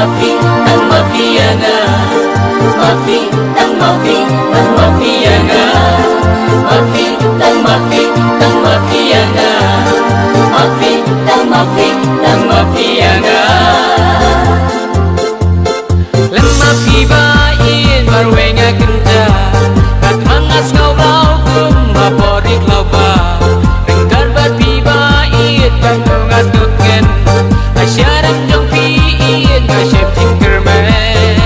Mafi, tang mafiana. Mafi, tang mafi, tang mafiana. Mafi, tang mafi, tang mafiana. Mafi, tang mafi, tang mafiana. Lemma pibain marwenga kenta. Kat mangas ngau lau kum maporik lau ba. Renggar bat pibain kan nungas nuken. Asyaram jong piin kasyep jingkermen.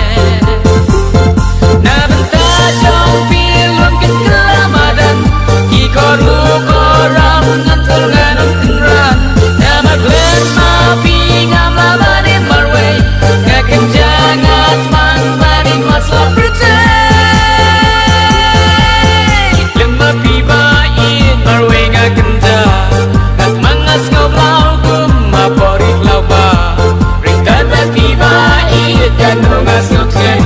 Na benta jong pilun ken kelamadan. Kikoru koram ngantul nganun kenran. Na maglen mapi ngam labanin marway. Ngaken jangat mang maning masla percay. Lemma pibain marway ngakenda. Kat mangas ngau lau kum maporik lau ba. Ringkat bat pibain kan nungas nuken.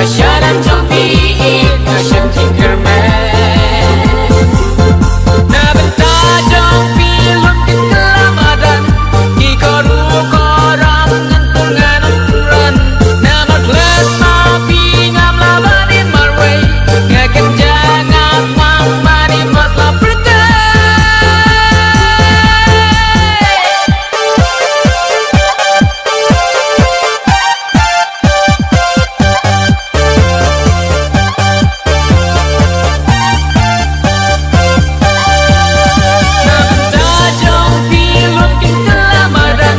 Asyaran jong piin kasyep jingkermen. Na benta jong pilun ken kelamadan. Kikoru koram ngantul nganun kenran. Na maglet mapi ngam labanin marway. Ngaken jangat mang maning masla percay. Na benta jong pilun ken kelamadan.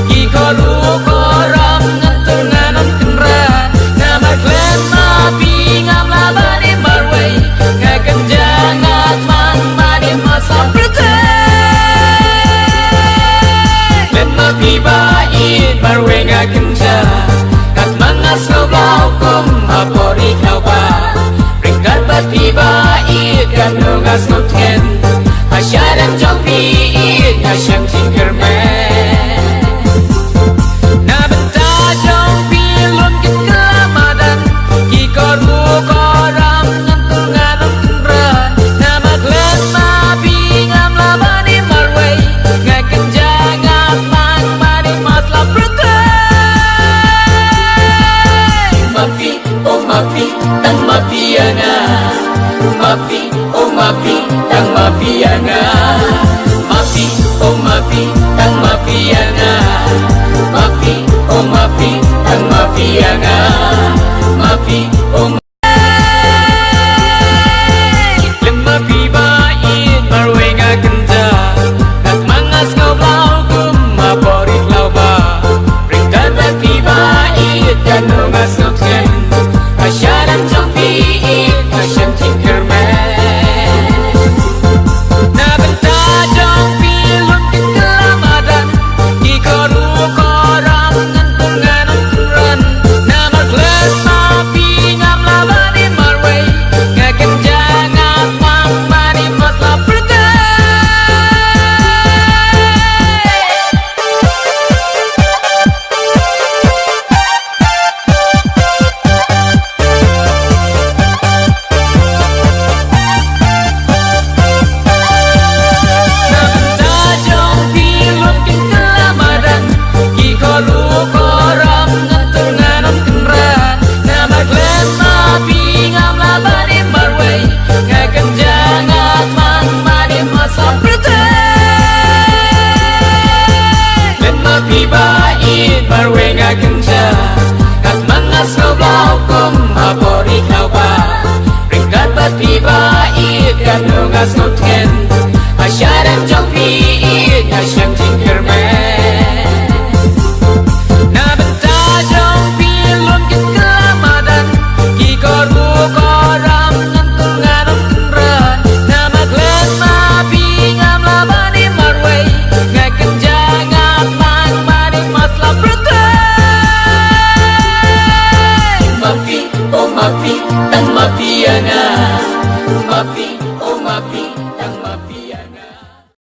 Kikoru koram ngantul nganun kenran. Na maglet mapi ngam labanin marway. Ngaken jangat mang maning masla percay. Lemma pibain marway ngakenda. Kat mangas ngau lau kum maporik lau ba. Ringkat bat pibain kan nungas nuken. Asyaran jong piin kasyep jingkermen. Na benta jong pilun ken kelamadan. Kikoru koram ngantul nganun kenran. Na maglet mapi ngam labanin marway. Ngaken jangat mang maning masla percay. Mafi, oh mafi, tang mafiana. Mafi, oh mafi, tang mafiana. Mafi, oh mafi, tang mafiana. Mafi, oh mafi, tang mafiana. Mafi, oh lemma pibain marway ngakenda. Kat mangas ngau lau kum maporik lau ba. Ringkat bat pibain kan nungas nuken. Asyaran jong piin kasyep jingkermen. Na benta jong pilun ken kelamadan. Kikoru koram ngantul nganun kenran. Na maglet mapi ngam labanin marway. Ngaken jangat mang maning masla percay. Na benta jong pilun ken kelamadan. Kikoru koram ngantul nganun kenran. Na maglet mapi ngam labanin marway. Ngaken jangat mang maning masla percay. Lemma pibain marway ngakenda. Kat mangas ngau lau kum maporik lau ba. Ringkat bat pibain kan nungas nuken. Asyaran jong piin kasyep jingkermen. Na benta jong pilun ken kelamadan. Kikoru